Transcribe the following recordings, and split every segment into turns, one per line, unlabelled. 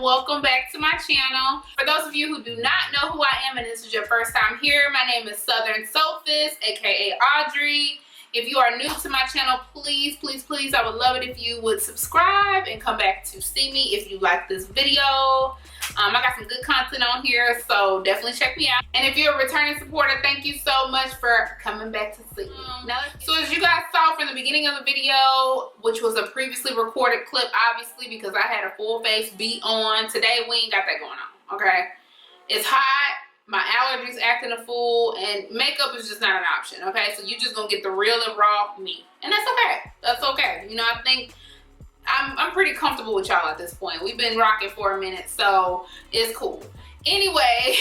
Welcome back to my channel. For those of you who do not know who I am and this is your first time here, my name is SouthernSophis, aka Audrey. If you are new to my channel, please, I would love it if you would subscribe and come back to see me if you like this video. I got some good content on here, so definitely check me out. And if you're a returning supporter, thank you so much for coming back to see me. So as you guys saw from the beginning of the video, which was a previously recorded clip, obviously, because I had a full face beat on. Today, we ain't got that going on, okay? It's hot, my allergies acting a fool, and makeup is just not an option, okay? So you just gonna get the real and raw me. And that's okay, that's okay. You know, I think I'm pretty comfortable with y'all at this point. We've been rocking for a minute, so it's cool. Anyway,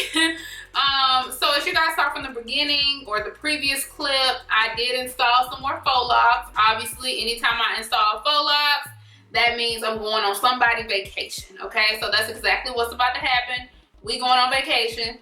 so as you guys saw from the beginning or the previous clip, I did install some more faux locs. Obviously, anytime I install faux locs, that means I'm going on somebody's vacation, okay? So that's exactly what's about to happen. We going on vacation.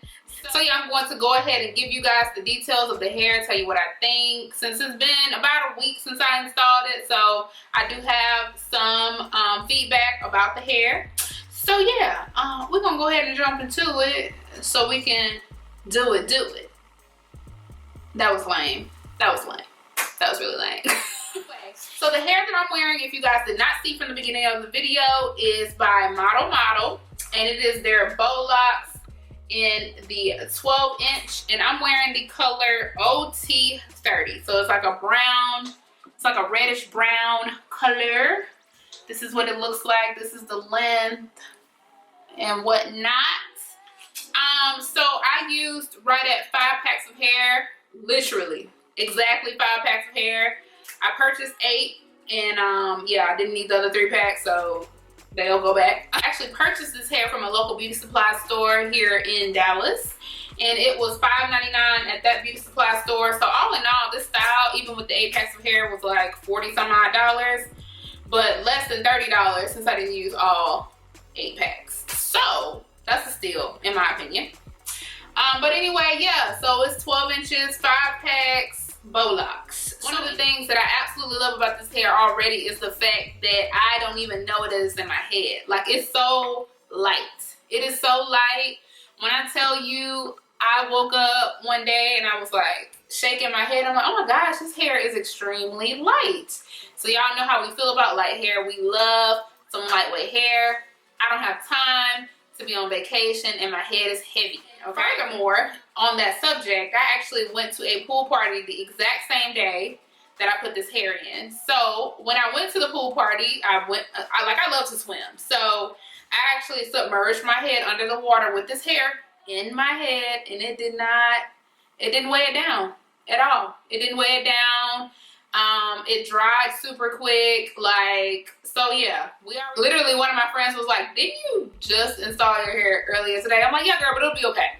So yeah, I'm going to go ahead and give you guys the details of the hair, tell you what I think. Since it's been about a week since I installed it, so I do have some feedback about the hair. So yeah, we're gonna go ahead and jump into it so we can do it. That was lame. That was lame. That was really lame. So the hair that I'm wearing, if you guys did not see from the beginning of the video, is by Model, and it is their Faux Locs in the 12-inch, and I'm wearing the color OT30. So it's like a brown, it's like a reddish brown color. This is what it looks like. This is the length and whatnot. So I used right at 5 packs of hair, literally exactly 5 packs of hair. I purchased 8, and yeah, I didn't need the other 3 packs, so they'll go back. I actually purchased this hair from a local beauty supply store here in Dallas, and it was $5.99 at that beauty supply store. So all in all, this style, even with the 8 packs of hair, was like $40-some odd, but less than $30 since I didn't use all 8 packs. So that's a steal in my opinion. But anyway, yeah, so it's 12 inches, 5 packs, Faux Locs. One of the things that I absolutely love about this hair already is the fact that I don't even know it is in my head. Like, it's so light. It is so light. When I tell you, I woke up one day and I was like shaking my head. I'm like, oh my gosh, this hair is extremely light. So y'all know how we feel about light hair. We love some lightweight hair. I don't have time to be on vacation and my head is heavy. Okay. Furthermore, on that subject, I actually went to a pool party the exact same day that I put this hair in. So when I went to the pool party, I love to swim. So I actually submerged my head under the water with this hair in my head, and it didn't weigh it down at all. It didn't weigh it down. It dried super quick, like, so yeah, literally one of my friends was like, didn't you just install your hair earlier today? I'm like, yeah girl, but it'll be okay.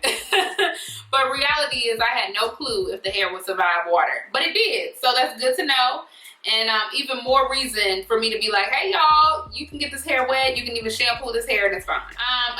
But reality is I had no clue if the hair would survive water, but it did, so that's good to know. And even more reason for me to be like, hey y'all, you can get this hair wet, you can even shampoo this hair and it's fine.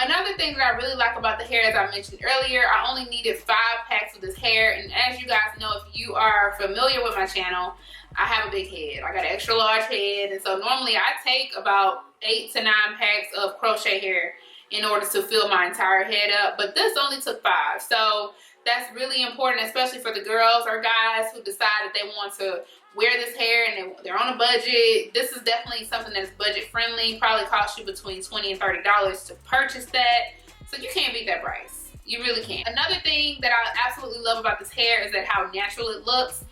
Another thing that I really like about the hair, as I mentioned earlier, I only needed 5 packs of this hair, and as you guys know, if you are familiar with my channel, I have a big head. I got an extra large head, and so normally I take about 8 to 9 packs of crochet hair in order to fill my entire head up, but this only took 5. So that's really important, especially for the girls or guys who decide that they want to wear this hair and they're on a budget. This is definitely something that's budget friendly. Probably cost you between $20 and $30 to purchase that, so you can't beat that price. You really can't. Another thing that I absolutely love about this hair is that how natural it looks.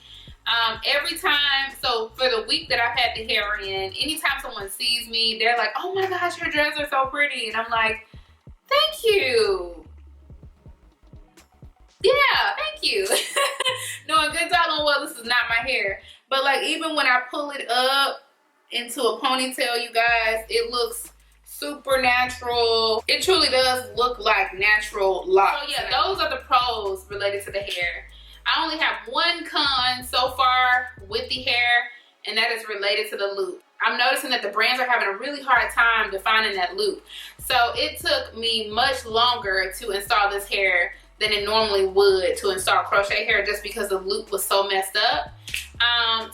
Every time, so for the week that I've had the hair in, anytime someone sees me, they're like, oh my gosh, your dreads are so pretty. And I'm like, thank you. Yeah, thank you. Knowing good doggone well this is not my hair. But like even when I pull it up into a ponytail, you guys, it looks super natural. It truly does look like natural locks. So yeah, those are the pros related to the hair. I only have one con so far with the hair, and that is related to the loop. I'm noticing that the brands are having a really hard time defining that loop. So it took me much longer to install this hair than it normally would to install crochet hair, just because the loop was so messed up.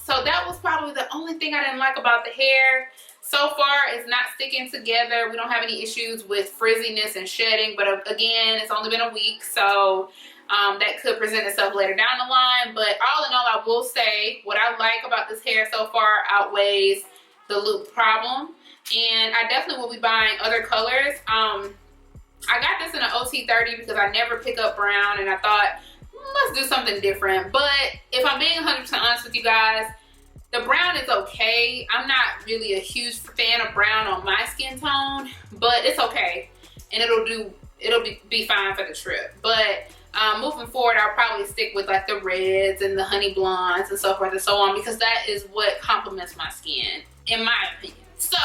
So that was probably the only thing I didn't like about the hair. So far, it's not sticking together. We don't have any issues with frizziness and shedding, but again, it's only been a week, so that could present itself later down the line. But all in all, I will say what I like about this hair so far outweighs the loop problem, and I definitely will be buying other colors. I got this in an OT30 because I never pick up brown, and I thought, let's do something different. But if I'm being 100% honest with you guys, the brown is okay. I'm not really a huge fan of brown on my skin tone, but it's okay, and it'll be fine for the trip. But moving forward, I'll probably stick with like the reds and the honey blondes and so forth and so on, because that is what complements my skin, in my opinion. So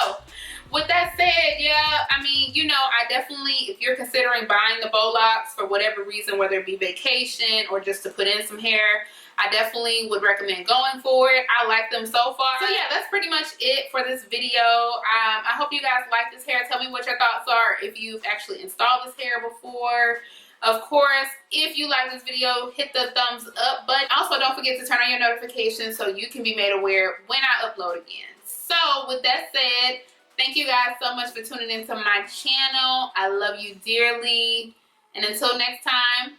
with that said, yeah, I mean, you know, I definitely, if you're considering buying the Faux Locs for whatever reason, whether it be vacation or just to put in some hair, I definitely would recommend going for it. I like them so far. So yeah, that's pretty much it for this video. I hope you guys like this hair. Tell me what your thoughts are if you've actually installed this hair before. Of course, if you like this video, hit the thumbs up button. Also, don't forget to turn on your notifications so you can be made aware when I upload again. So with that said, thank you guys so much for tuning into my channel. I love you dearly. And until next time,